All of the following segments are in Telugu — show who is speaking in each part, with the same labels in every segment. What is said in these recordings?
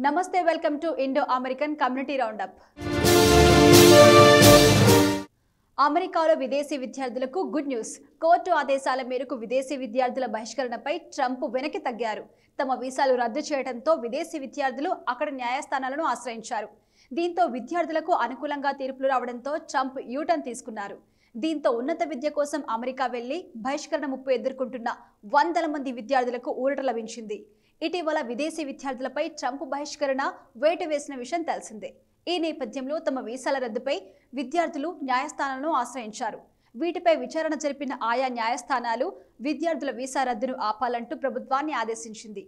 Speaker 1: Namaste, welcome to Indo-American Community Roundup. అమెరికాలో విదేశీ విద్యార్థులకు గుడ్ న్యూస్. కోర్టు ఆదేశాల మేరకు విదేశీ విద్యార్థుల బహిష్కరణపై ట్రంప్ వెనక్కి తగ్గారు. తమ వీసాలు రద్దు చేయడంతో విదేశీ విద్యార్థులు అక్కడ న్యాయస్థానాలను ఆశ్రయించారు. దీంతో విద్యార్థులకు అనుకూలంగా తీర్పులు రావడంతో ట్రంప్ యూటర్న్ తీసుకున్నారు. దీంతో ఉన్నత విద్య కోసం అమెరికా వెళ్లి బహిష్కరణ ముప్పు ఎదుర్కొంటున్న వందల మంది విద్యార్థులకు ఊరట లభించింది. ఇటీవల విదేశీ విద్యార్థులపై ట్రంప్ బహిష్కరణ వేటు వేసిన విషయం తెలిసిందే. ఈ నేపథ్యంలో తమ వీసాల రద్దుపై విద్యార్థులు న్యాయస్థానాలను ఆశ్రయించారు. వీటిపై విచారణ జరిపిన ఆయా న్యాయస్థానాలు విద్యార్థుల వీసా రద్దును ఆపాలంటూ ప్రభుత్వాన్ని ఆదేశించింది.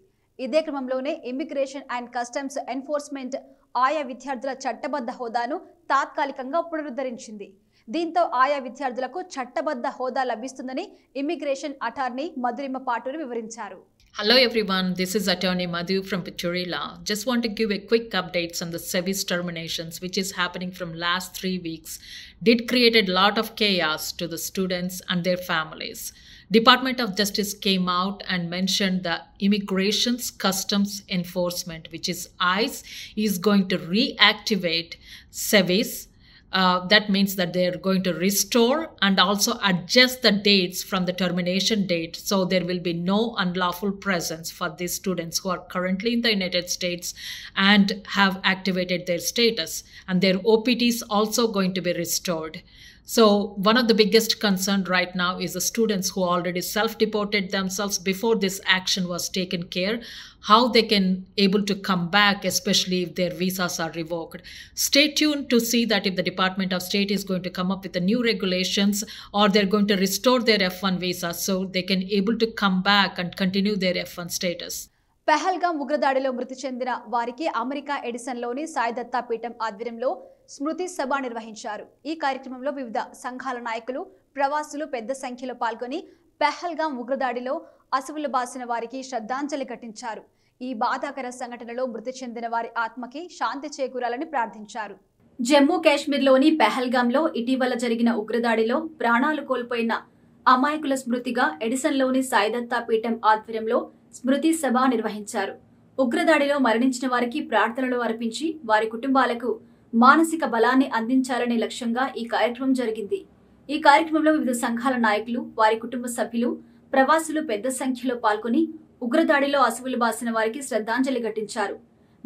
Speaker 1: ఇదే క్రమంలోనే ఇమిగ్రేషన్ అండ్ కస్టమ్స్ ఎన్ఫోర్స్మెంట్ ఆయా విద్యార్థుల చట్టబద్ధ హోదాను తాత్కాలికంగా పునరుద్ధరించింది. దీంతో ఆయా విద్యార్థులకు చట్టబద్ధ హోదా లభిస్తుందని ఇమిగ్రేషన్ అటార్నీ మధురిమ పాటూరి వివరించారు.
Speaker 2: Hello everyone, this is Attorney Madhu from Pichuri Law. Just want to give a quick updates on the SEVIS terminations which is happening from last 3 weeks. Did create a lot of chaos to the students and their families. Department of Justice came out and mentioned the Immigrations Customs Enforcement, which is ICE, is going to reactivate SEVIS. That means that they are going to restore and also adjust the dates from the termination date, so there will be no unlawful presence for these students who are currently in the United States and have activated their status, and their OPT is also going to be restored. So one of the biggest concern right now is the students who already self-deported themselves before this action was taken care, how they can able to come back, especially if their visas are revoked. Stay tuned to see that if the Department of State is going to come up with the new regulations or they're going to restore their F1 visas so they can able to come back and continue their F1 status.
Speaker 1: Pahalgam ఉగ్రదాడిలో మృతి చెందిన వారికి అమెరికా ఎడిసన్లోని సాయి దత్తా పీఠం ఆధ్వర్యంలో స్మృతి సభ నిర్వహించారు. ఈ కార్యక్రమంలో వివిధ సంఘాల నాయకులు, ప్రవాసులు పెద్ద సంఖ్యలో పాల్గొని పెహల్గాం ఉగ్రదాడిలో అసువులు బాసిన వారికి శ్రద్ధాంజలి ఘటించారు. ఈ బాధాకర సంఘటనలో మృతి చెందిన వారి ఆత్మకి శాంతి చేకూరాలని ప్రార్థించారు. జమ్మూ కాశ్మీర్లోని పెహల్గాంలో ఇటీవల జరిగిన ఉగ్రదాడిలో ప్రాణాలు కోల్పోయిన అమాయకుల స్మృతిగా ఎడిసన్లోని సాయి దత్తా పీఠం ఆధ్వర్యంలో స్మృతి సభ నిర్వహించారు. ఉగ్రదాడిలో మరణించిన వారికి ప్రార్థనలు అర్పించి వారి కుటుంబాలకు మానసిక బలాన్ని అందించాలనే లక్ష్యంగా ఈ కార్యక్రమం జరిగింది. ఈ కార్యక్రమంలో వివిధ సంఘాల నాయకులు, వారి కుటుంబ సభ్యులు, ప్రవాసులు పెద్ద సంఖ్యలో పాల్గొని ఉగ్రదాడిలో అసువులు బాసిన వారికి శ్రద్ధాంజలి ఘటించారు.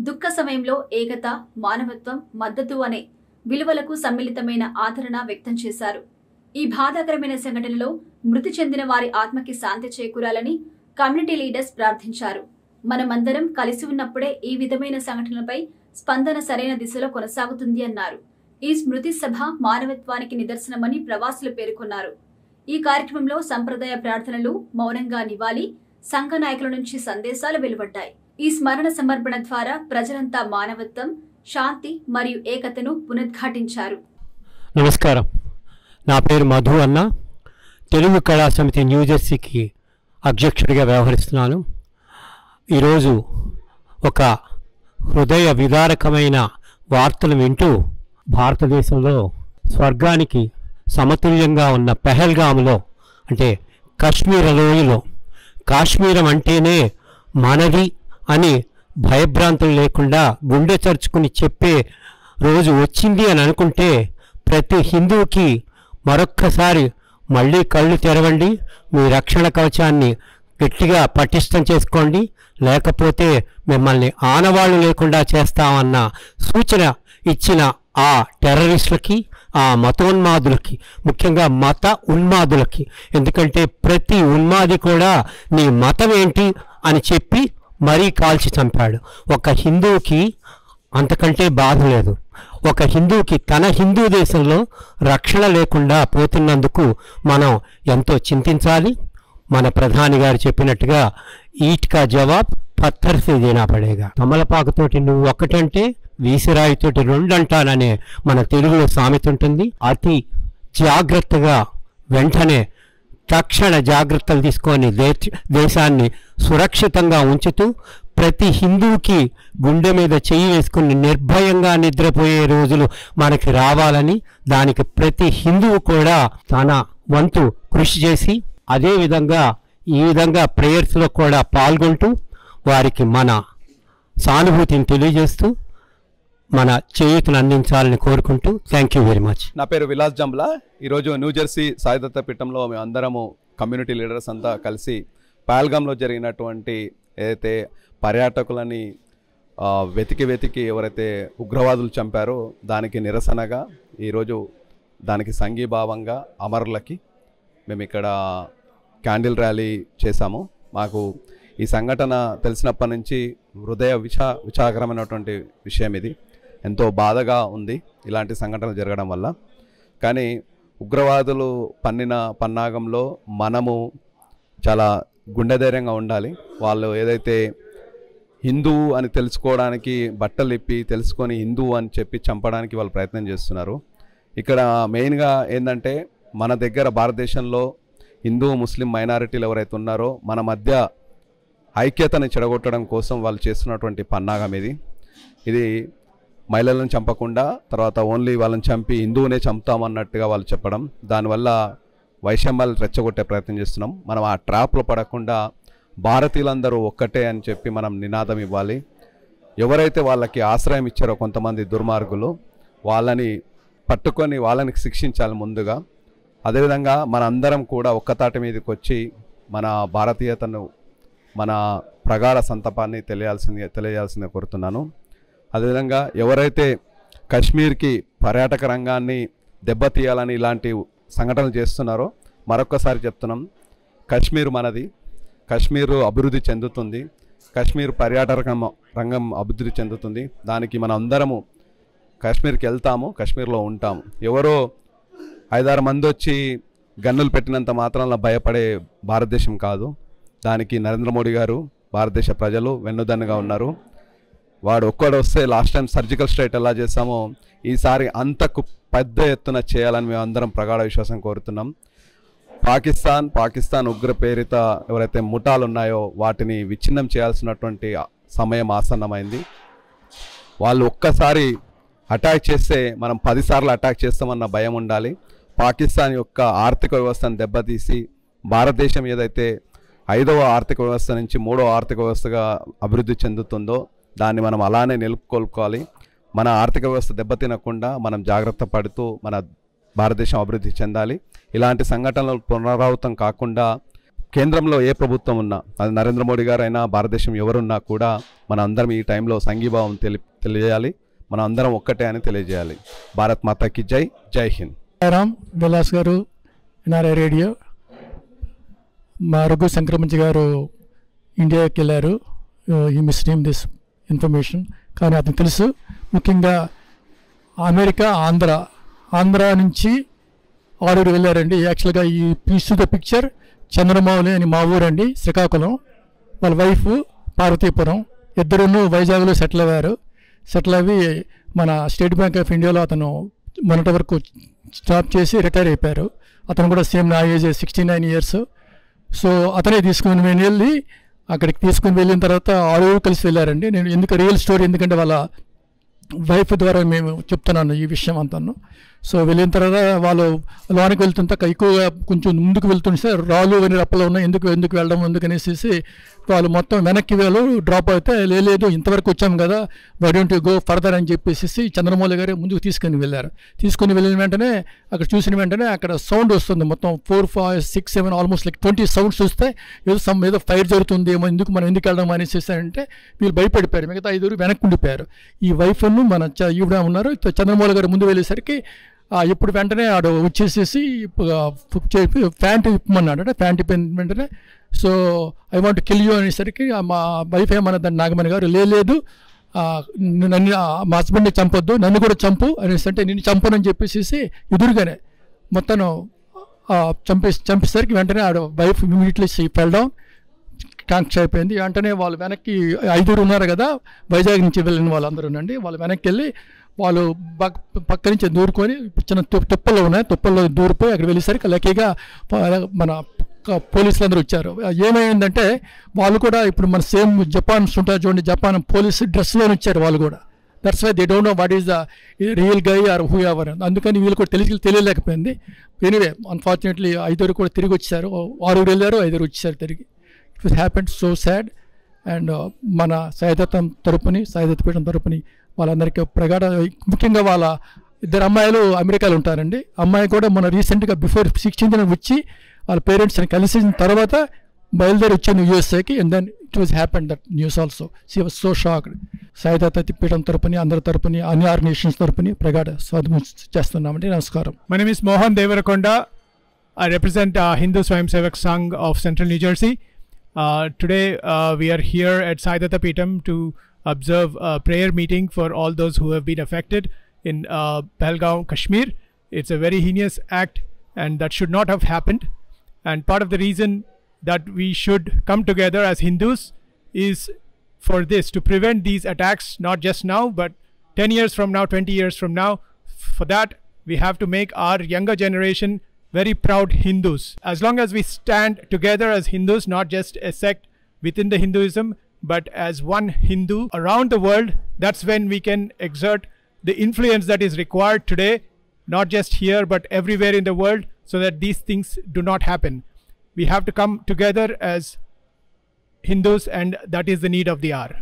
Speaker 1: దుఃఖ సమయంలో ఏకత, మానవత్వం, మద్దతు అనే విలువలకు సమ్మిళితమైన ఆదరణ వ్యక్తం చేశారు. ఈ బాధాకరమైన సంఘటనలో మృతి చెందిన వారి ఆత్మకి శాంతి చేకూరాలని కమ్యూనిటీ లీడర్స్ ప్రార్థించారు. మనమందరం కలిసి ఉన్నప్పుడే ఈ విధమైన సంఘటనలపై స్పందన సరైన దిశలో కొనసాగుతుంది అన్నారు. ఈ స్మృతి సభ మానవత్వానికి నిదర్శనమని ప్రవాసులు పేర్కొన్నారు. ఈ కార్యక్రమంలో సంప్రదాయ ప్రార్థనలు, మౌనంగా నివాళి, సంఘ నాయకుల నుంచి సందేశాలు వెలువడ్డాయి. ఈ స్మరణ సమర్పణ ద్వారా ప్రజలంతా మానవత్వం, శాంతి మరియు ఏకతను పునరుద్ఘాటించారు.
Speaker 3: నమస్కారం, నా పేరు మధు అన్న. తెలుగు కళా సమితి న్యూజెర్సీకి అధ్యక్షుడిగా వ్యవహరిస్తున్నాను. ఈరోజు ఒక హృదయ విదారకమైన వార్తలు వింటూ భారతదేశంలో స్వర్గానికి సమతుల్యంగా ఉన్న పెహల్గాంలో, అంటే కాశ్మీర లోయలో, కాశ్మీరం అంటేనే మనది అని భయభ్రాంతులు లేకుండా గుండె చరుచుకుని చెప్పే రోజు వచ్చింది అని అనుకుంటే ప్రతి హిందువుకి మరొక్కసారి మళ్ళీ కళ్ళు తెరవండి, మీ రక్షణ కవచాన్ని గట్టిగా పటిష్టం చేసుకోండి, లేకపోతే మిమ్మల్ని ఆనవాళ్లు లేకుండా చేస్తామన్న సూచన ఇచ్చిన ఆ టెర్రరిస్టులకి, ఆ మతోన్మాదులకి, ముఖ్యంగా మత ఉన్మాదులకి, ఎందుకంటే ప్రతి ఉన్మాది కూడా నీ మతం ఏంటి అని చెప్పి మరీ కాల్చి చంపాడు. ఒక హిందువుకి అంతకంటే బాధ లేదు. ఒక హిందువుకి తన హిందూ దేశంలో రక్షణ లేకుండా పోతున్నందుకు మనం ఎంతో చింతించాలి. మన ప్రధాని గారు చెప్పినట్టుగా ఈట్ కా జవాబ్ పత్తర్ సే దేనా పడేగా. తమలపాకుతోటి నువ్వు ఒక్కటంటే వీసిరాయితోటి రెండు అంటాననే మన తెలుగులో సామెత ఉంటుంది. అతి జాగ్రత్తగా వెంటనే తక్షణ జాగ్రత్తలు తీసుకొని దేశాన్ని సురక్షితంగా ఉంచుతూ ప్రతి హిందువుకి గుండె మీద చెయ్యి వేసుకుని నిర్భయంగా నిద్రపోయే రోజులు మనకి రావాలని, దానికి ప్రతి హిందువు కూడా తన వంతు కృషి చేసి అదేవిధంగా ఈ విధంగా ప్రేయర్స్లో కూడా పాల్గొంటూ వారికి మన సానుభూతిని తెలియజేస్తూ మన చేయూతను అందించాలని కోరుకుంటూ థ్యాంక్ యూ వెరీ మచ్.
Speaker 4: నా పేరు విలాస్ జంబ్లా. ఈరోజు న్యూజెర్సీ సాయిదత్త పీఠంలో మేము అందరము కమ్యూనిటీ లీడర్స్ అంతా కలిసి పహల్గామ్లో జరిగినటువంటి ఏదైతే పర్యాటకులని వెతికి ఎవరైతే ఉగ్రవాదులు చంపారో దానికి నిరసనగా ఈరోజు దానికి సంఘీభావంగా అమరులకి మేము ఇక్కడ క్యాండిల్ ర్యాలీ చేశాము. మాకు ఈ సంఘటన తెలిసినప్పటి నుంచి హృదయ విచారకరమైనటువంటి విషయం. ఇది ఎంతో బాధగా ఉంది ఇలాంటి సంఘటనలు జరగడం వల్ల. కానీ ఉగ్రవాదులు పన్నిన పన్నాగంలో మనము చాలా గుండె ధైర్యంగా ఉండాలి. వాళ్ళు ఏదైతే హిందువు అని తెలుసుకోవడానికి బట్టలు ఇప్పి తెలుసుకొని హిందువు అని చెప్పి చంపడానికి వాళ్ళు ప్రయత్నం చేస్తున్నారు. ఇక్కడ మెయిన్గా ఏంటంటే మన దగ్గర భారతదేశంలో హిందూ ముస్లిం మైనారిటీలు ఎవరైతే ఉన్నారో మన మధ్య ఐక్యతని చెడగొట్టడం కోసం వాళ్ళు చేస్తున్నటువంటి పన్నాగం ఇది మహిళలను చంపకుండా తర్వాత ఓన్లీ వాళ్ళని చంపి హిందువునే చంపుతామన్నట్టుగా వాళ్ళు చెప్పడం, దానివల్ల వైషమ్యాలు రెచ్చగొట్టే ప్రయత్నం చేస్తున్నాం. మనం ఆ ట్రాప్లో పడకుండా భారతీయులందరూ ఒక్కటే అని చెప్పి మనం నినాదం ఇవ్వాలి. ఎవరైతే వాళ్ళకి ఆశ్రయం ఇచ్చారో కొంతమంది దుర్మార్గులు వాళ్ళని పట్టుకొని వాళ్ళని శిక్షించాలి ముందుగా. అదేవిధంగా మన అందరం కూడా ఒక్కతాటి మీదకి వచ్చి మన భారతీయతను మన ప్రగాఢ సంతాపాన్ని తెలియజేయాల్సిందిగా కోరుతున్నాను. అదేవిధంగా ఎవరైతే కశ్మీర్కి పర్యాటక రంగాన్ని దెబ్బతీయాలని ఇలాంటి సంఘటనలు చేస్తున్నారో మరొక్కసారి చెప్తున్నాం, కశ్మీర్ మనది, కశ్మీర్ అభివృద్ధి చెందుతుంది, కశ్మీర్ పర్యాటక రంగం అభివృద్ధి చెందుతుంది. దానికి మనం అందరము కాశ్మీర్కి వెళ్తాము, కాశ్మీర్లో ఉంటాము. ఎవరో 5-6 మంది వచ్చి గన్నులు పెట్టినంత మాత్రాన భయపడే భారతదేశం కాదు. దానికి నరేంద్ర మోడీ గారు భారతదేశ ప్రజలు వెన్నుదన్నుగా ఉన్నారు. వాడు ఒక్కడు వస్తే లాస్ట్ టైం సర్జికల్ స్ట్రైక్ ఎలా చేస్తామో ఈసారి అంతకు పెద్ద ఎత్తున చేయాలని మేము అందరం ప్రగాఢ విశ్వాసం కోరుతున్నాం. పాకిస్తాన్ ఉగ్ర పేరిత ఎవరైతే ముఠాలు ఉన్నాయో వాటిని విచ్ఛిన్నం చేయాల్సినటువంటి సమయం ఆసన్నమైంది. వాళ్ళు ఒక్కసారి అటాక్ చేస్తే మనం 10 సార్లు అటాక్ చేస్తామన్న భయం ఉండాలి. పాకిస్తాన్ యొక్క ఆర్థిక వ్యవస్థను దెబ్బతీసి భారతదేశం ఏదైతే 5వ ఆర్థిక వ్యవస్థ నుంచి 3వ ఆర్థిక వ్యవస్థగా అభివృద్ధి చెందుతుందో దాన్ని మనం అలానే నిలుపుకోవాలి. మన ఆర్థిక వ్యవస్థ దెబ్బతినకుండా మనం జాగ్రత్త పడుతూ మన భారతదేశం అభివృద్ధి చెందాలి. ఇలాంటి సంఘటనలు పునరావృతం కాకుండా కేంద్రంలో ఏ ప్రభుత్వం ఉన్నా, అది నరేంద్ర మోడీ గారైనా భారతదేశం ఎవరున్నా కూడా మన అందరం ఈ టైంలో సంఘీభావం తెలియజేయాలి. మనం అందరం ఒక్కటే అని తెలియజేయాలి. భారత్ మాతాకి జై, జై హింద్.
Speaker 5: రామ్ విలాస్ గారు, ఎన్ఆర్ఐ రేడియో. మా రఘు సంక్రమించి గారు ఇండియాకి వెళ్ళారు. ఈ మిస్నేమ్ దిస్ ఇన్ఫర్మేషన్, కానీ అతను తెలుసు. ముఖ్యంగా అమెరికా, ఆంధ్ర నుంచి ఆడూరు వెళ్ళారండి. యాక్చువల్గా ఈ పీస్ ద పిక్చర్ చంద్రమౌళి అని మా ఊరండి, శ్రీకాకుళం. వాళ్ళ వైఫ్ పార్వతీపురం, ఇద్దరును వైజాగ్లో సెటిల్ అయ్యారు. సెటిల్ అవి మన స్టేట్ బ్యాంక్ ఆఫ్ ఇండియాలో అతను మొన్నటి వరకు స్టాప్ చేసి రిటైర్ అయిపోయారు. అతను కూడా సేమ్ నా ఏజ్ 69 years. సో అతనే తీసుకుని వెళ్ళి అక్కడికి తీసుకుని వెళ్ళిన తర్వాత ఆరుగురు కలిసి వెళ్ళారండి. నేను ఎందుకు రియల్ స్టోరీ, ఎందుకంటే వాళ్ళ వైఫ్ ద్వారా మేము చెప్తున్నాను ఈ విషయం అంతాను. సో వెళ్ళిన తర్వాత వాళ్ళు లోనికి వెళ్తుంటే ఎక్కువగా కొంచెం ముందుకు వెళ్తుంటే రాళ్ళు అని రప్పలు ఉన్నాయి, ఎందుకు వెళ్ళడం ఎందుకనేసి వాళ్ళు మొత్తం వెనక్కి వాళ్ళు డ్రాప్ అయితే లేదు ఇంతవరకు వచ్చాం కదా, why don't you go further అని చెప్పేసి చంద్రమౌళి గారు ముందుకు తీసుకుని వెళ్ళారు. తీసుకుని వెళ్ళిన వెంటనే అక్కడ చూసిన వెంటనే అక్కడ సౌండ్ వస్తుంది, మొత్తం 4, 5, 6, 7 ఆల్మోస్ట్ లైక్ 20 సౌండ్స్ వస్తే ఏదో ఫైర్ జరుగుతుంది ఏమో, మనం ఎందుకు వెళ్దాం అనేసి అంటే వీళ్ళు భయపడిపోయారు. మిగతా 5 వెనక్కి ఉండిపోయారు. ఈ వైఫ్ను మన ఈవిడ ఉన్నారు. చంద్రమౌళి గారు ముందు వెళ్ళేసరికి ఇప్పుడు వెంటనే ఆడు వచ్చేసేసి ప్యాంట్ ఇప్పమన్నాడు. అంటే ప్యాంట్ ఇప్పిన వెంటనే so I want kill you అనేసరికి మా వైఫ్ ఏమన్నదండి నాగమణి గారు, లేదు నన్ను మా హస్బెండ్ని చంపొద్దు, నన్ను కూడా చంపు అనేసి అంటే నిన్ను చంపనని చెప్పేసి ఎదురుగానే మొత్తం చంపేసరికి వెంటనే ఆడు వైఫ్ ఇమీడియట్లీ ఫెల్ డౌన్, కాంక్ష అయిపోయింది. వెంటనే వాళ్ళు వెనక్కి 5 ఉన్నారు కదా వైజాగ్ నుంచి వెళ్ళిన వాళ్ళందరూ అండి. వాళ్ళు వెనక్కి వెళ్ళి వాళ్ళు పక్క నుంచి దూరుకొని చిన్న తుప్పల్లో ఉన్నాయి, తుప్పల్లో దూరిపోయి అక్కడ వెళ్ళేసరికి లక్కీగా మన పోలీసులు అందరూ వచ్చారు. ఏమైందంటే వాళ్ళు కూడా ఇప్పుడు మన సేమ్ జపాన్స్ ఉంటారు చూడండి, జపాన్ పోలీసు డ్రెస్లోనే వచ్చారు వాళ్ళు కూడా. That's why they don't know what is the real guy or whoever. అందుకని వీళ్ళు కూడా తెలియలేకపోయింది. ఎనీవే అన్ఫార్చునేట్లీ 5 కూడా తిరిగి వచ్చారు. 6 వెళ్ళారు, 5 వచ్చేసారు తిరిగి. It was happened so sad. And మన సాయిదత్తం తరపుని సాయిదత్త పీఠం తరపుని వాళ్ళందరికీ ప్రగాఢ, ముఖ్యంగా వాళ్ళ ఇద్దరు అమ్మాయిలు అమెరికాలో ఉంటారండి. అమ్మాయి కూడా మన రీసెంట్గా బిఫోర్ 16th వచ్చి వాళ్ళ పేరెంట్స్ని కలిసిన తర్వాత బయలుదేరి వచ్చాను యూఎస్ఏకి. And then it was happen that news also. She was so shocked. Saidatta Peetham తరపుని అందరి తరపుని అన్ని ఆర్గనైజేషన్స్ తరపుని ప్రగాఢ స్వాగతం చేస్తున్నామండి. నమస్కారం.
Speaker 6: My name is Mohan Devarakonda. I represent Hindu Swayam Sevak Sangh of Central New Jersey. Today we are here at Saidatta Peetham to observe a prayer meeting for all those who have been affected in Pahalgaon, Kashmir. It's a very heinous act and that should not have happened. And part of the reason that we should come together as Hindus is for this, to prevent these attacks, not just now, but 10 years from now, 20 years from now. For that, we have to make our younger generation very proud Hindus. As long as we stand together as Hindus, not just a sect within the Hinduism, but as one Hindu around the world, that's when we can exert the influence that is required today, not just here, but everywhere in the world, so that these things do not happen. We have to come together as Hindus, and that is the need of the hour.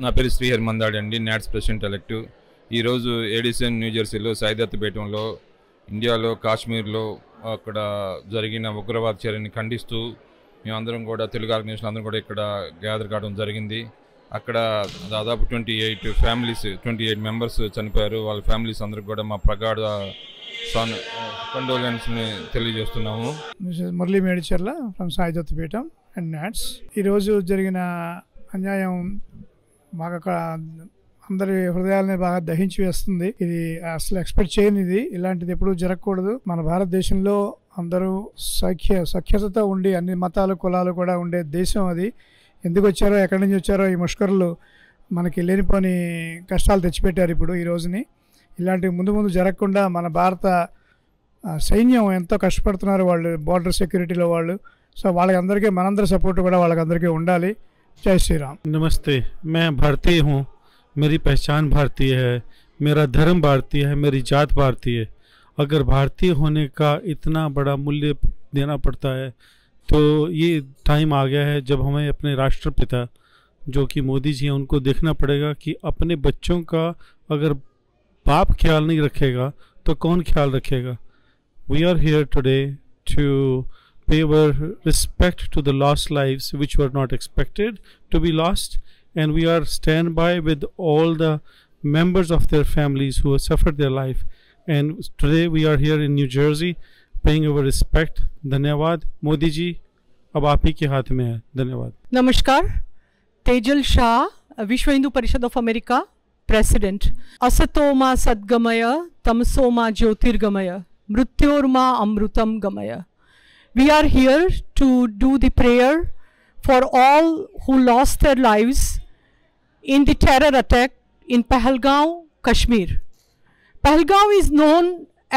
Speaker 7: నా పేరు శ్రీహరి మందాడి అండి, నాట్స్ ప్రెసిడెంట్ ఎలెక్టివ్. ఈరోజు ఎడిసన్ న్యూజెర్సీలో సాయిదత్త పీఠంలో ఇండియాలో కాశ్మీర్లో అక్కడ జరిగిన ఉగ్రవాద చర్యని ఖండిస్తూ మేమందరం కూడా తెలుగు ఆర్గనైజేషన్ అందరం కూడా ఇక్కడ గ్యాదర్ కావడం జరిగింది. అక్కడ దాదాపు 28 మెంబర్స్ చనిపోయారు. వాళ్ళ ఫ్యామిలీస్ అందరికి కూడా మా ప్రగాఢ కండోలెన్స్ని తెలియజేస్తున్నాము.
Speaker 6: మురళీ మేడిచర్ల ఫ్రమ్ సాయిదత్త పీఠం అండ్ నాట్స్. ఈరోజు జరిగిన అన్యాయం బాగా అందరి హృదయాలని బాగా దహించి వేస్తుంది. ఇది అసలు ఎక్స్పెక్ట్ చేయని, ఇలాంటిది ఎప్పుడూ జరగకూడదు. మన భారతదేశంలో అందరూ సఖ్యతతో ఉండి అన్ని మతాలు కులాలు కూడా ఉండే దేశం అది. ఎందుకు వచ్చారో ఎక్కడి నుంచి వచ్చారో ఈ ముష్కరులు మనకి లేనిపోని కష్టాలు తెచ్చిపెట్టారు ఇప్పుడు ఈ రోజుని. ఇలాంటివి ముందు జరగకుండా మన భారత సైన్యం ఎంతో కష్టపడుతున్నారు వాళ్ళు, బార్డర్ సెక్యూరిటీలో వాళ్ళు. సో వాళ్ళకి అందరికీ మనందరి సపోర్ట్ కూడా వాళ్ళకందరికీ ఉండాలి. జై శ్రీరామ్.
Speaker 8: नमस्ते, मैं भारतीय हूँ, मेरी पहचान भारतीय है, मेरा धर्म भारतीय है, मेरी जात भारतीय है. अगर भारतीय होने का इतना बड़ा मूल्य देना पड़ता है तो ये टाइम आ गया है जब हमें अपने राष्ट्रपिता जो कि मोदी जी हैं उनको देखना पड़ेगा कि अपने बच्चों का अगर बाप ख्याल नहीं रखेगा तो कौन ख्याल रखेगा. We are here today to pay our respect to the lost lives which were not expected to be lost, and we are stand by with all the members of their families who have suffered their life. And today we are here in New Jersey paying our respect. धन्यवाद मोदी जी, अब आप ही के हाथ में है. धन्यवाद.
Speaker 9: नमस्कार, तेजल शाह, विश्व Hindu Parishad of America president. असतोमा सद्गमय तमसोमा ज्योतिर्गमय मृत्योर्मा अमृतम गमय. We are here to do the prayer for all who lost their lives in the terror attack in Pahalgaon, Kashmir. Pahalgaon is known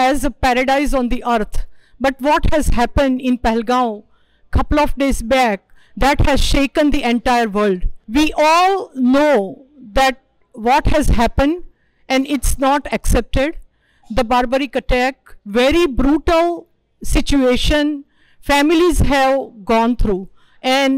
Speaker 9: as a paradise on the earth, but what has happened in Pahalgaon couple of days back, that has shaken the entire world. We all know that what has happened and it's not accepted. The barbaric attack, very brutal situation families have gone through, and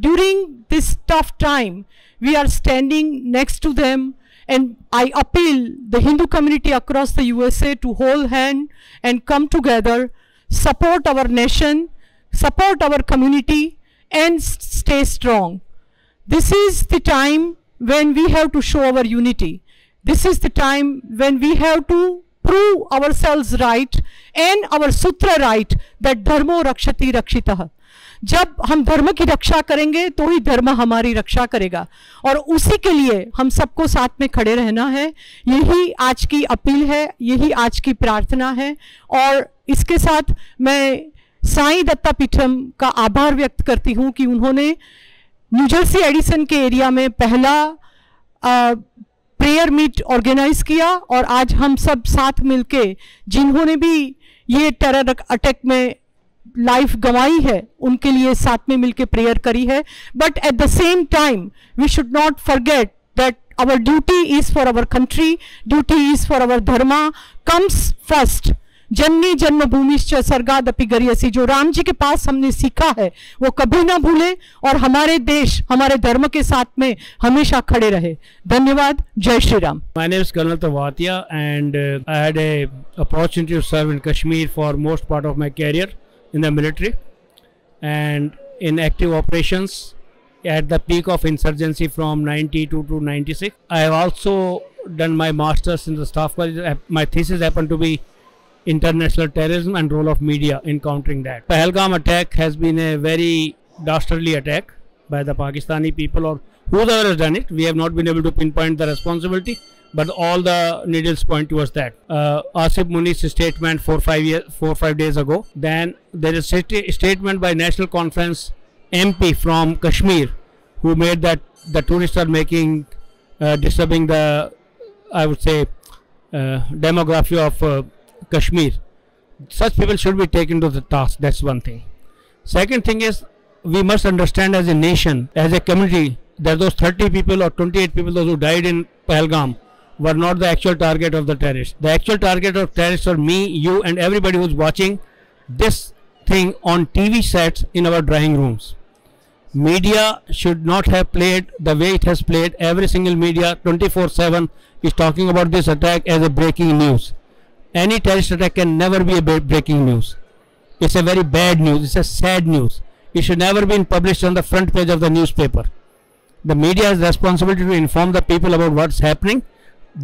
Speaker 9: during this tough time we are standing next to them, and I appeal the Hindu community across the USA to hold hand and come together, support our nation, support our community, and stay strong. This is the time when we have to show our unity. This is the time when we have to prove ourselves right and our sutra right, that dharmo rakshati rakshitah. जब हम धर्म की रक्षा करेंगे तो ही धर्म हमारी रक्षा करेगा, और उसी के लिए हम सबको साथ में खड़े रहना है. यही आज की अपील है, यही आज की प्रार्थना है. और इसके साथ मैं साईं दत्ता पीठम का आभार व्यक्त करती हूँ कि उन्होंने न्यूजर्सी एडिसन के एरिया में पहला प्रेयर मीट ऑर्गेनाइज किया, और आज हम सब साथ मिलके जिन्होंने भी ये टेरर अटैक में लाइफ गंवाई है उनके लिए साथ में मिलके प्रेयर करी है. But at the same time we should not forget that our duty is for our country, duty is for our dharma comes first. जननी जन्मभूमिश्च स्वर्गादपि गरीयसी, जो राम जी के पास हमने सीखा है वो कभी ना भूले और हमारे देश हमारे धर्म के साथ में हमेशा खड़े रहे। धन्यवाद। जय Shri Ram.
Speaker 10: My name is Colonel Tavatia, and I had a opportunity to serve in Kashmir for most part of my career in the military and in active operations at the peak of insurgency from 92 to 96. I have also done my masters in the staff college. My thesis happened to be international terrorism and role of media in countering that. Pahalgam attack has been a very dastardly attack by the Pakistani people or whoever has done it. We have not been able to pinpoint the responsibility, but all the needles point towards that. Asif Muni's statement 4-5 days ago. Then there is a statement by National Conference MP from Kashmir, who made that the tourists are making disturbing the, I would say, demography of Kashmir. Such people should be taken to the task. That's one thing. Second thing is, we must understand as a nation, as a community, that those 30 people or 28 people, those who died in Pahalgam, were not the actual target of the terrorists. The actual target of terrorists are me, you, and everybody who's watching this thing on TV sets in our drawing rooms. Media should not have played the way it has played. Every single media 24/7 is talking about this attack as a breaking news. Any terrorist attack can never be a breaking news. It's a very bad news. It's a sad news. It should never be published on the front page of the newspaper. The media has the responsibility to inform the people about what's happening.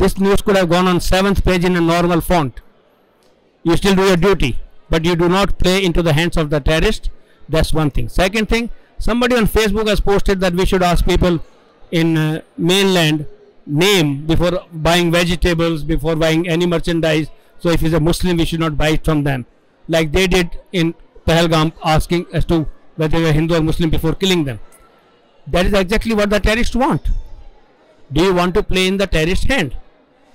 Speaker 10: This news could have gone on 7th page in a normal font. You still do your duty, but you do not play into the hands of the terrorist. That's one thing. Second thing, somebody on Facebook has posted that we should ask people in mainland name before buying vegetables, before buying any merchandise. So if he's a Muslim, we should not buy it from them, like they did in Pahalgam, asking as to whether they were Hindu or Muslim before killing them. That is exactly what the terrorists want. Do you want to play in the terrorist hand?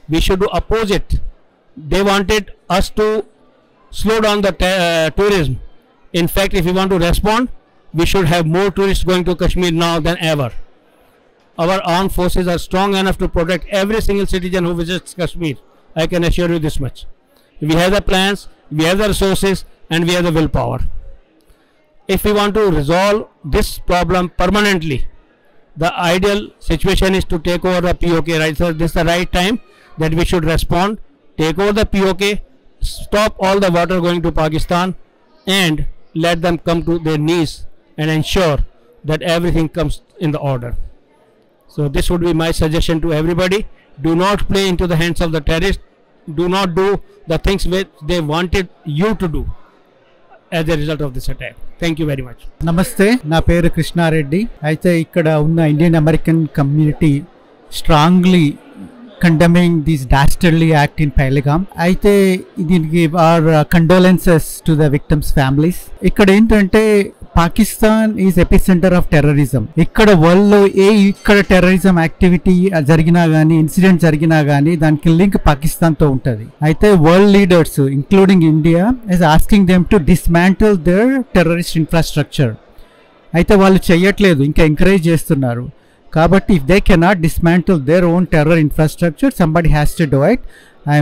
Speaker 10: We should oppose it. They wanted us to slow down the tourism. In fact, if we want to respond, we should have more tourists going to Kashmir now than ever. Our armed forces are strong enough to protect every single citizen who visits Kashmir. I can assure you this much. We have the plans, we have the resources, and we have the willpower. If we want to resolve this problem permanently, the ideal situation is to take over the POK, right? So this is the right time that we should respond, take over the POK, stop all the water going to Pakistan, and let them come to their knees and ensure that everything comes in the order. So this would be my suggestion to everybody. Do not play into the hands of the terrorists. Do not do the things which they wanted you to do as a result of this attack. Thank you very much.
Speaker 11: నమస్తే, నా పేరు కృష్ణారెడ్డి. అయితే ఇక్కడ ఉన్న Indian American community strongly condemning this dastardly act in Pahalgam. అయితే దీనికి our condolences to the victims' families. ఇక్కడ ఏంటంటే Pakistan is epicentre of terrorism. ఇక్కడ వరల్డ్లో ఇక్కడ టెర్రరిజం యాక్టివిటీ జరిగినా కానీ ఇన్సిడెంట్ జరిగినా కానీ దానికి లింక్ పాకిస్తాన్తో ఉంటుంది. అయితే world leaders including India is asking them to dismantle their terrorist infrastructure. అయితే వాళ్ళు చెయ్యట్లేదు, ఇంకా ఎంకరేజ్ చేస్తున్నారు. కాబట్టి if they cannot dismantle their own terror infrastructure, somebody has to do it. I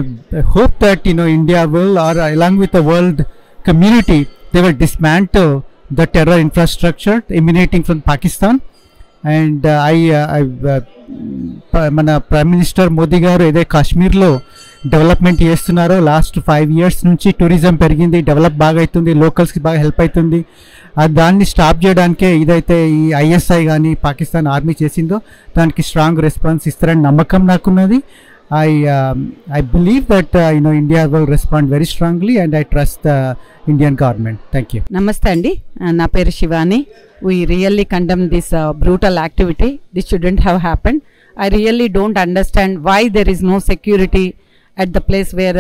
Speaker 11: hope that India will, or along with the world community, they will dismantle the terror infrastructure emanating from Pakistan. And మన ప్రైమ్ మినిస్టర్ మోదీ గారు ఏదో కాశ్మీర్లో డెవలప్మెంట్ చేస్తున్నారో, లాస్ట్ 5 years నుంచి టూరిజం పెరిగింది, డెవలప్ బాగా అవుతుంది, లోకల్స్కి బాగా హెల్ప్ అవుతుంది. దాన్ని స్టాప్ చేయడానికే ఇదైతే ఈ ఐఎస్ఐ కానీ పాకిస్తాన్ ఆర్మీ చేసిందో దానికి స్ట్రాంగ్ రెస్పాన్స్ ఇస్తారని నమ్మకం నాకున్నది. I believe that India will respond very strongly, and I trust the Indian government. Thank you.
Speaker 12: Namaste andi, na peru Shivani. We really condemn this brutal activity. This shouldn't have happened. I really don't understand why there is no security at the place where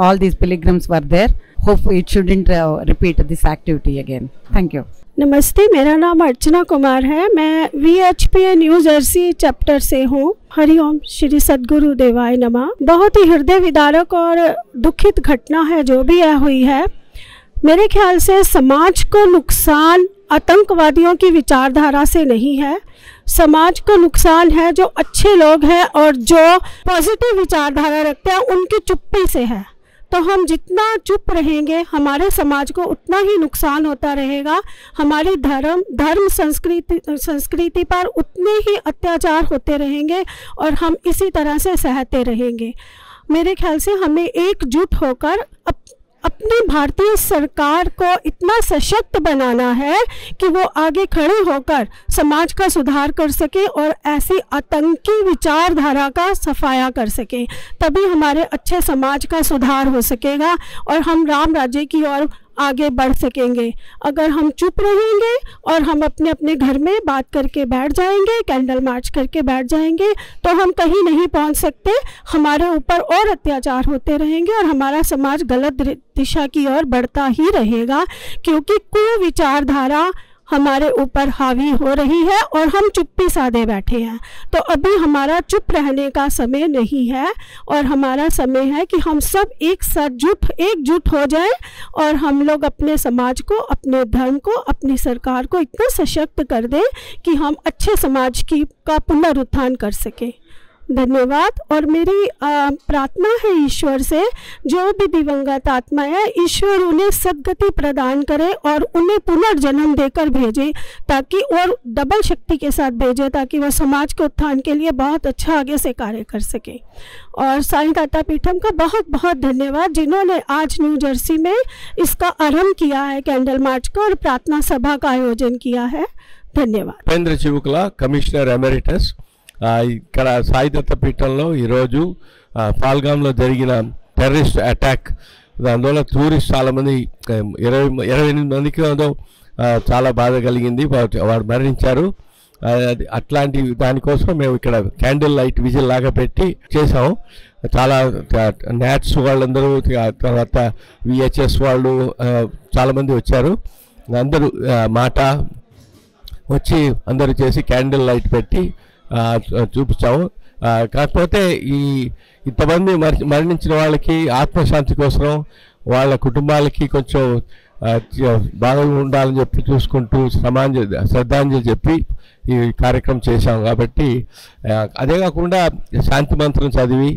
Speaker 12: all these pilgrims were there. Hope it shouldn't repeat this activity again. Thank you.
Speaker 13: नमस्ते, मेरा नाम अर्चना कुमार है. मैं VHPA न्यू जर्सी चैप्टर से हूँ. हरिओम, श्री सद्गुरु देवाय नमः. बहुत ही हृदय विदारक और दुखित घटना है जो भी यह हुई है. मेरे ख्याल से समाज को नुकसान आतंकवादियों की विचारधारा से नहीं है. समाज को नुकसान है जो अच्छे लोग हैं और जो पॉजिटिव विचारधारा रखते हैं, उनकी चुप्पी से है. तो हम जितना चुप रहेंगे हमारे समाज को उतना ही नुकसान होता रहेगा, हमारी धर्म संस्कृति पर उतने ही अत्याचार होते रहेंगे और हम इसी तरह से सहते रहेंगे। मेरे ख्याल से हमें एकजुट होकर अपनी भारतीय सरकार को इतना सशक्त बनाना है कि वो आगे खड़े होकर समाज का सुधार कर सके और ऐसी आतंकी विचारधारा का सफाया कर सके, तभी हमारे अच्छे समाज का सुधार हो सकेगा और हम राम राज्य की ओर आगे बढ़ सकेंगे। अगर हम चुप रहेंगे और हम अपने अपने घर में बात करके बैठ जाएंगे, कैंडल मार्च करके बैठ जाएंगे, तो हम कहीं नहीं पहुंच सकते। हमारे ऊपर और अत्याचार होते रहेंगे और हमारा समाज गलत दिशा की ओर बढ़ता ही रहेगा, क्योंकि कुविचारधारा हमारे ऊपर हावी हो रही है और हम चुप्पी साधे बैठे हैं। तो अभी हमारा चुप रहने का समय नहीं है और हमारा समय है कि हम सब एकजुट हो जाएं और हम लोग अपने समाज को, अपने धर्म को, अपनी सरकार को इतना सशक्त कर दें कि हम अच्छे समाज का पुनरुत्थान कर सकें। धन्यवाद। और मेरी प्रार्थना है ईश्वर से, जो भी दिवंगत आत्मा है, ईश्वर उन्हें सद्गति प्रदान करे और उन्हें पुनर्जन्म देकर भेजे, ताकि और डबल शक्ति के साथ भेजे, ताकि वह समाज के उत्थान के लिए बहुत अच्छा आगे से कार्य कर सके। और साईं दत्ता पीठम का बहुत बहुत धन्यवाद, जिन्होंने आज न्यू जर्सी में इसका आरंभ किया है, कैंडल मार्च का, और प्रार्थना सभा का आयोजन किया है। धन्यवाद।
Speaker 14: ఉపేంద్ర చివుకుల కమిషనర్ ఎమెరిటస్ ఇక్కడ సాయి దత్త పీఠంలో ఈరోజు పాల్గామ్లో జరిగిన టెర్రరిస్ట్ అటాక్, అందువల్ల టూరిస్ట్ చాలామంది 28 మందికి చాలా బాధ కలిగింది, వారు మరణించారు. అట్లాంటి దానికోసం మేము ఇక్కడ క్యాండిల్ లైట్ విజిల్ లాగా పెట్టి చేసాము. చాలా నాట్స్ వాళ్ళందరూ, తర్వాత విహెచ్ఎస్ వాళ్ళు చాలామంది వచ్చారు. అందరూ మాట వచ్చి అందరూ చేసి క్యాండిల్ లైట్ పెట్టి చూపించాము. కాకపోతే ఇంతమంది మరణించిన వాళ్ళకి ఆత్మశాంతి కోసం వాళ్ళ కుటుంబాలకి కొంచెం బాగా ఉండాలని చెప్పి చూసుకుంటూ శ్రద్ధాంజలి చెప్పి ఈ కార్యక్రమం చేశాం. కాబట్టి అదే కాకుండా శాంతి మంత్రం చదివి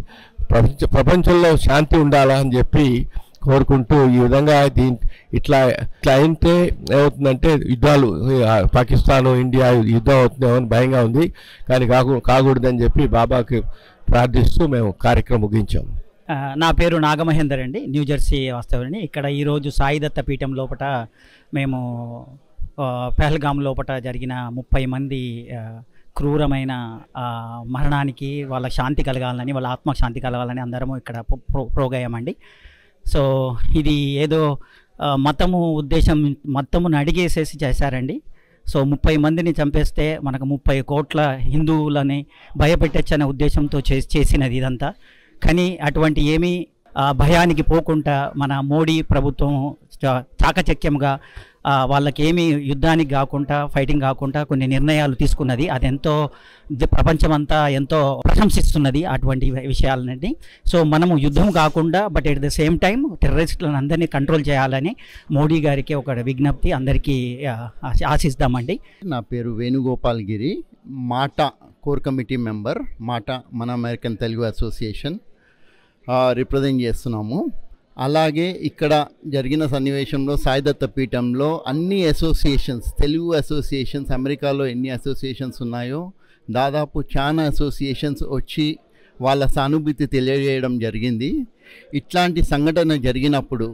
Speaker 14: ప్రపంచంలో శాంతి ఉండాలని చెప్పి కోరుకుంటూ ఈ విధంగా ఇట్లా అయితే ఏమవుతుందంటే యుద్ధాలు, పాకిస్తాను ఇండియా యుద్ధం అవుతుందేమో అని భయంగా ఉంది, కానీ కాకూడదని చెప్పి బాబాకి ప్రార్థిస్తూ మేము కార్యక్రమం ముగించాం.
Speaker 15: నా పేరు నాగమహేందర్ అండి, న్యూ జెర్సీ వాస్తవ్యుని. ఇక్కడ ఈరోజు సాయి దత్త పీఠం లోపల మేము పెహల్గాం లోపల జరిగిన 30 మంది క్రూరమైన మరణానికి వాళ్ళ శాంతి కలగాలని, వాళ్ళ ఆత్మకు శాంతి కలగాలని అందరము ఇక్కడ ప్రోగయ్యామండి. సో ఇది ఏదో మతమును అడిగేసేసి చేశారండి. సో 30 మందిని చంపేస్తే మనకు 30 కోట్ల హిందువులని భయపెట్టచ్చనే ఉద్దేశంతో చేసినది ఇదంతా. కానీ అటువంటి ఏమీ భయానికి పోకుండా మన మోడీ ప్రభుత్వం చాకచక్యంగా వాళ్ళకి ఏమీ యుద్ధానికి కాకుండా, ఫైటింగ్ కాకుండా కొన్ని నిర్ణయాలు తీసుకున్నది. అదెంతో ప్రపంచమంతా ఎంతో ప్రశంసిస్తున్నది అటువంటి విషయాలన్నీ. సో మనము యుద్ధం కాకుండా, but at the same time టెర్రరిస్టులను అందరినీ కంట్రోల్ చేయాలని మోడీ గారికి ఒక విజ్ఞప్తి అందరికీ ఆశిస్తామండి.
Speaker 16: నా పేరు వేణుగోపాల్ గిరి, మాట కోర్ కమిటీ మెంబర్, మాట మన అమెరికన్ తెలుగు అసోసియేషన్ రిప్రజెంట్ చేస్తున్నాము. అలాగే ఇక్కడ జరిగిన సన్నివేశంలో సాయి దత్త పీఠంలో అన్ని అసోసియేషన్స్, తెలుగు అసోసియేషన్స్, అమెరికాలో ఎన్ని అసోసియేషన్స్ ఉన్నాయో దాదాపు చాలా అసోసియేషన్స్ వచ్చి వాళ్ళ సానుభూతి తెలియజేయడం జరిగింది. ఇట్లాంటి సంఘటన జరిగినప్పుడు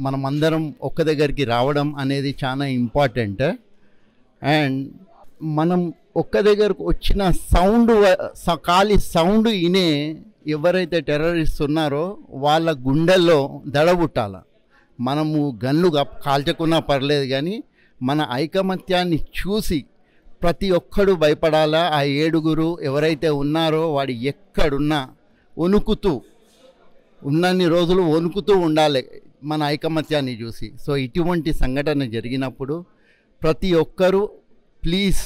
Speaker 16: మనమందరం ఒక్క దగ్గరికి రావడం అనేది చాలా ఇంపార్టెంట్. అండ్ మనం ఒక్క దగ్గరకు వచ్చిన ఖాళీ సౌండ్ వినే ఎవరైతే టెర్రరిస్ట్ ఉన్నారో వాళ్ళ గుండెల్లో దడబుట్టాల. మనము గన్లు కాల్చకున్నా పర్లేదు, కానీ మన ఐకమత్యాన్ని చూసి ప్రతి ఒక్కడు భయపడాలా. ఆ 7 ఎవరైతే ఉన్నారో వాడు ఎక్కడున్నా వణుకుతూ, ఉన్నన్ని రోజులు వణుకుతూ ఉండాలి మన ఐకమత్యాన్ని చూసి. సో ఇటువంటి సంఘటన జరిగినప్పుడు ప్రతి ఒక్కరూ please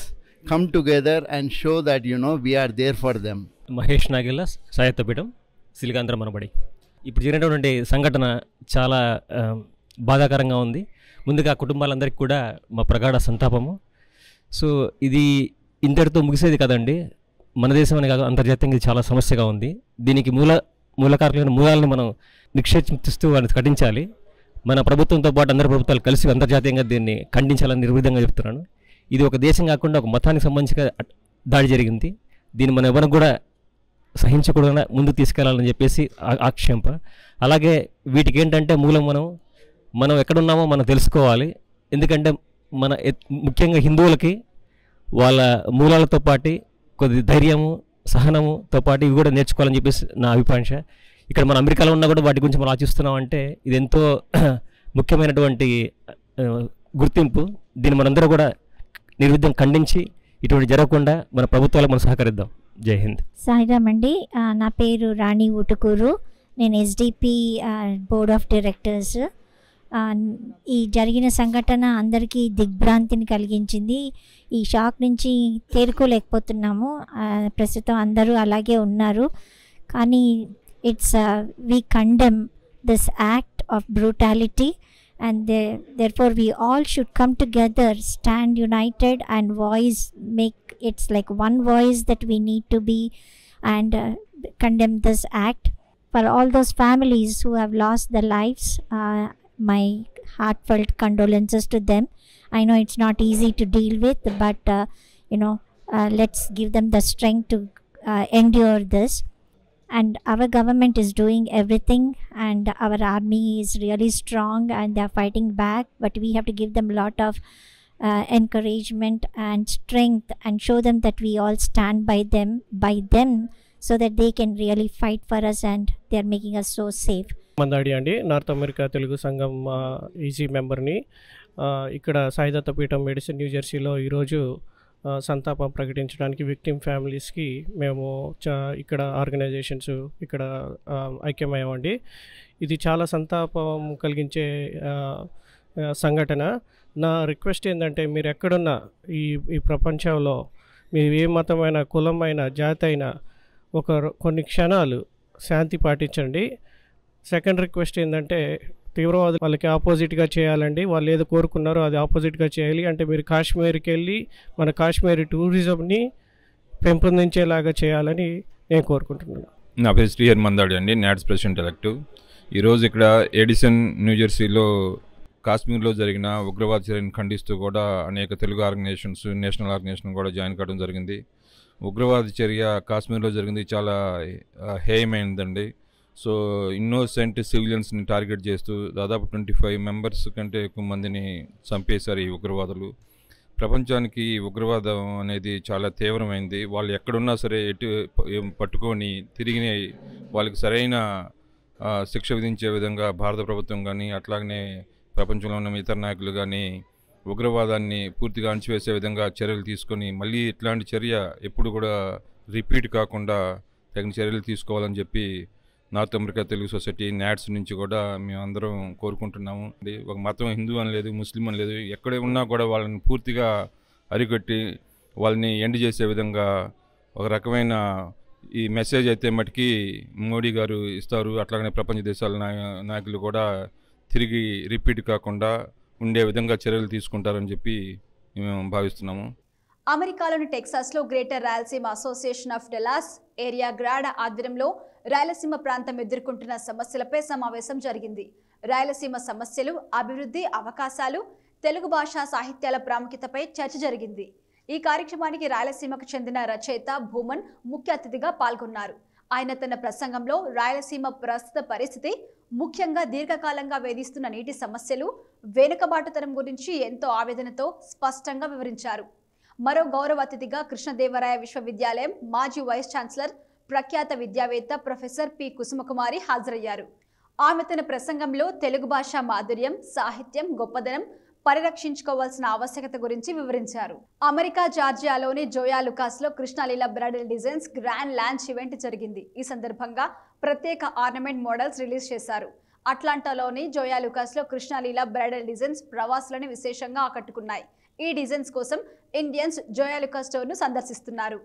Speaker 16: come together and show that we are there for them.
Speaker 17: Mahesh Nagela, Sai Datta Peetham, Siliconandhra మనబడి. ఇప్పుడు జరిగినటువంటి సంఘటన చాలా బాధాకరంగా ఉంది. ముందుగా కుటుంబాలందరికీ కూడా మా ప్రగాఢ సంతాపము. సో ఇది ఇంతటితో ముగిసేది కదండి. మన దేశం అనే కాదు, అంతర్జాతీయంగా ఇది చాలా సమస్యగా ఉంది. దీనికి మూల మూలకారకులైన మూలాలను మనం నిక్షేపిస్తూ వాటిని కఠించాలి. మన ప్రభుత్వంతో పాటు అందరి ప్రభుత్వాలు కలిసి అంతర్జాతీయంగా దీన్ని ఖండించాలని నిర్విధంగా చెప్తున్నాను. ఇది ఒక దేశం కాకుండా ఒక మతానికి సంబంధించిన దాడి జరిగింది. దీన్ని మనం ఎవరికి కూడా సహించకుండా ముందుకు తీసుకెళ్లాలని చెప్పేసి ఆక్షేప. అలాగే వీటికి ఏంటంటే మూలం మనం ఎక్కడున్నామో మనం తెలుసుకోవాలి. ఎందుకంటే ముఖ్యంగా హిందువులకి వాళ్ళ మూలాలతో పాటు కొద్ది ధైర్యము, సహనముతో పాటు ఇవి కూడా నేర్చుకోవాలని చెప్పేసి నా అభిప్రాయం. ఇక్కడ మన అమెరికాలో ఉన్నా కూడా వాటి గురించి మనం ఆలోచిస్తున్నామంటే ఇది ఎంతో ముఖ్యమైనటువంటి గుర్తింపు. దీన్ని మనందరూ కూడా నిర్విధంగా ఖండించి ఇటువంటి జరగకుండా మన ప్రభుత్వాలకు మనం సహకరిద్దాం. జై హింద్.
Speaker 18: సాయిరామ్ అండి. నా పేరు రాణి ఊటుకూరు. నేను ఎస్డిపి బోర్డ్ ఆఫ్ డైరెక్టర్స్. ఈ జరిగిన సంఘటన అందరికీ దిగ్భ్రాంతిని కలిగించింది. ఈ షాక్ నుంచి తేరుకోలేకపోతున్నాము. ప్రస్తుతం అందరూ అలాగే ఉన్నారు. కానీ we condemn this act of brutality, and therefore we all should come together, stand united and it's like one voice that we need to be, and condemn this act. For all those families who have lost their lives, my heartfelt condolences to them. I know it's not easy to deal with, but let's give them the strength to endure this. And our government is doing everything, and our army is really strong and they are fighting back, but we have to give them a lot of encouragement and strength and show them that we all stand by them so that they can really fight for us and they are making us so safe.
Speaker 19: Mandadi అండి, నార్త్ అమెరికా తెలుగు సంఘం ఈసీ మెంబర్ని. ఇక్కడ సాయిదత్త పీఠం మెడిసిన్ న్యూజెర్సీలో ఈరోజు సంతాపం ప్రకటించడానికి విక్టిమ్ ఫ్యామిలీస్కి మేము ఇక్కడ ఆర్గనైజేషన్స్ ఇక్కడ ఐక్యమయ్యామండి. ఇది చాలా సంతాపం కలిగించే సంఘటన. నా రిక్వెస్ట్ ఏంటంటే మీరు ఎక్కడున్నా ఈ ప్రపంచంలో మీరు ఏ మతమైన, కులమైన, జాతి అయినా కొన్ని క్షణాలు శాంతి పాటించండి. సెకండ్ రిక్వెస్ట్ ఏంటంటే తీవ్రవాద వాళ్ళకి ఆపోజిట్గా చేయాలండి. వాళ్ళు ఏదో కోరుకున్నారో అది ఆపోజిట్గా చేయాలి. అంటే మీరు కాశ్మీర్కి వెళ్ళి మన కాశ్మీరీ టూరిజంని పెంపొందించేలాగా చేయాలని నేను కోరుకుంటున్నాను.
Speaker 7: నా పేరు శ్రీహరి మందాడి అండి, నాట్స్ ప్రెసిడెంట్ ఎలెక్టివ్. ఈరోజు ఇక్కడ ఎడిసన్ న్యూజెర్సీలో కాశ్మీర్లో జరిగిన ఉగ్రవాద చర్యను ఖండిస్తూ కూడా అనేక తెలుగు ఆర్గనైజేషన్స్, నేషనల్ ఆర్గనైజేషన్ కూడా జాయిన్ కావడం జరిగింది. ఉగ్రవాద చర్య కాశ్మీర్లో జరిగింది చాలా హేయమైనదండి. సో ఇన్నోసెంట్ సివిలియన్స్ని టార్గెట్ చేస్తూ దాదాపు 25 మెంబర్స్ కంటే ఎక్కువ మందిని చంపేశారు ఈ ఉగ్రవాదులు. ప్రపంచానికి ఉగ్రవాదం అనేది చాలా తీవ్రమైంది. వాళ్ళు ఎక్కడున్నా సరే పట్టుకొని తిరిగి వాళ్ళకి సరైన శిక్ష విధించే విధంగా భారత ప్రభుత్వం కానీ అట్లాగనే ప్రపంచంలో ఉన్న ఇతర నాయకులు కానీ ఉగ్రవాదాన్ని పూర్తిగా అణచివేసే విధంగా చర్యలు తీసుకొని మళ్ళీ ఇట్లాంటి చర్య ఎప్పుడు కూడా రిపీట్ కాకుండా తగిన చర్యలు తీసుకోవాలని చెప్పి North America Telugu Society NATS నుంచి కూడా మేమందరం కోరుకుంటున్నాము. ఒక మతం హిందూ అని లేదు, ముస్లిం అని లేదు, ఎక్కడే ఉన్నా కూడా వాళ్ళని పూర్తిగా అరికట్టి వాళ్ళని ఎండ్ చేసే విధంగా ఒక రకమైన ఈ మెసేజ్ అయితే మటుకి మోడీ గారు ఇస్తారు. అట్లాగనే ప్రపంచ దేశాల నాయకులు కూడా తిరిగి రిపీట్ కాకుండా ఉండే విధంగా చర్యలు తీసుకుంటారని చెప్పి మేము భావిస్తున్నాము.
Speaker 1: అమెరికాలోని టెక్సాస్లో greater Rayalaseema association of Dallas area GRAD ఆధ్వర్యంలో రాయలసీమ ప్రాంతం ఎదుర్కొంటున్న సమస్యలపై సమావేశం జరిగింది. రాయలసీమ సమస్యలు, అభివృద్ధి, అవకాశాలు, తెలుగు భాషా సాహిత్యాల ప్రాముఖ్యతపై చర్చ జరిగింది. ఈ కార్యక్రమానికి రాయలసీమకు చెందిన రచయిత భూమన్ ముఖ్య అతిథిగా పాల్గొన్నారు. ఆయన తన ప్రసంగంలో రాయలసీమ ప్రస్తుత పరిస్థితి, ముఖ్యంగా దీర్ఘకాలంగా వేధిస్తున్న నీటి సమస్యలు, వెనుకబాటుతనం గురించి ఎంతో ఆవేదనతో స్పష్టంగా వివరించారు. మరో గౌరవ అతిథిగా కృష్ణదేవరాయ విశ్వవిద్యాలయం మాజీ వైస్ ఛాన్సలర్, ప్రఖ్యాత విద్యావేత్త ప్రొఫెసర్ పి కుసుమకుమారి హాజరయ్యారు. ఆమె తన ప్రసంగంలో తెలుగు భాష మాధుర్యం, సాహిత్యం, గొప్పదనం పరిరక్షించుకోవాల్సిన ఆవశ్యకత గురించి వివరించారు. అమెరికా జార్జియాలోని జోయా లుకాస్లో Krishnaleela bridal designs grand launch event జరిగింది. ఈ సందర్భంగా ప్రత్యేక ఆర్నమెంట్ మోడల్స్ రిలీజ్ చేశారు. అట్లాంటాలోని జోయా లుకాస్లో కృష్ణలీల బ్రైడల్ డిజైన్స్ ప్రవాసులను విశేషంగా ఆకట్టుకున్నాయి. ఈ డిజైన్స్ కోసం ఇండియన్స్ జోయా లుకాస్ స్టోర్ను సందర్శిస్తున్నారు.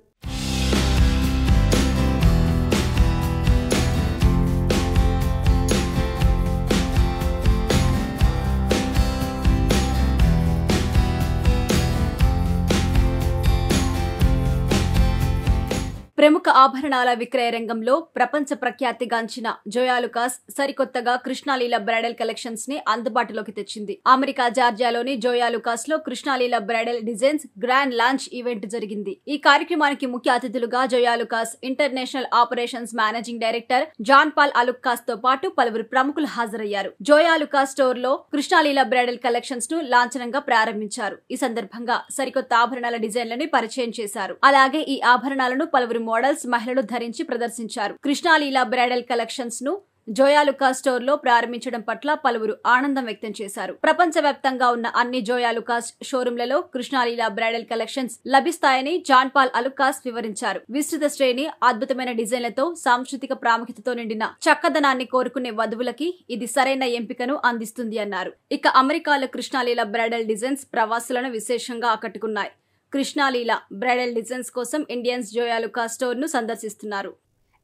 Speaker 1: ప్రముఖ ఆభరణాల విక్రయ రంగంలో ప్రపంచ ప్రఖ్యాతిగాంచిన జోయా లుకాస్ సరికొత్తగా కృష్ణాలీల బ్రైడల్ కలెక్షన్స్ ని అందుబాటులోకి తెచ్చింది. అమెరికా జార్జియాలోని జోయా లుకాస్ లో Krishnaleela bridal designs grand launch event జరిగింది. ఈ కార్యక్రమానికి ముఖ్య అతిథులుగా Joyalukkas international operations managing director John Paul Alukkas తో పాటు పలువురు ప్రముఖులు హాజరయ్యారు. జోయా లుకాస్ స్టోర్ లో కృష్ణాలీల బ్రైడల్ కలెక్షన్స్ ను లాంఛనంగా ప్రారంభించారు. ఈ సందర్భంగా సరికొత్త ఆభరణాల డిజైన్లను పరిచయం చేశారు. అలాగే ఈ ఆభరణాలను పలువురు మోడల్స్ మహిళలు ధరించి ప్రదర్శించారు. కృష్ణాలీల బ్రైడల్ కలెక్షన్స్ ను జోయా లుకాస్ స్టోర్ లో ప్రారంభించడం పట్ల పలువురు ఆనందం వ్యక్తం చేశారు. ప్రపంచవ్యాప్తంగా ఉన్న అన్ని జోయా లుకాస్ షోరూంలలో కృష్ణాలీల బ్రైడల్ కలెక్షన్స్ లభిస్తాయని జాన్ పాల్ అలుక్కాస్ వివరించారు. విస్తృత శ్రేణి, అద్భుతమైన డిజైన్లతో సాంస్కృతిక ప్రాముఖ్యతతో నిండిన చక్కదనాన్ని కోరుకునే వధువులకి ఇది సరైన ఎంపికను అందిస్తుంది అన్నారు. ఇక అమెరికాలో కృష్ణాలీల బ్రైడల్ డిజైన్స్ ప్రవాసులను విశేషంగా ఆకట్టుకున్నాయి. కృష్ణాలీల బ్రైడల్ డిజైన్స్ కోసం ఇండియన్స్ జోయా లుకాస్ స్టోర్ ను సందర్శిస్తున్నారు.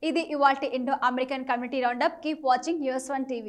Speaker 1: ఇది ఇవాల్టి Indo American community roundup. Keep watching US1 TV.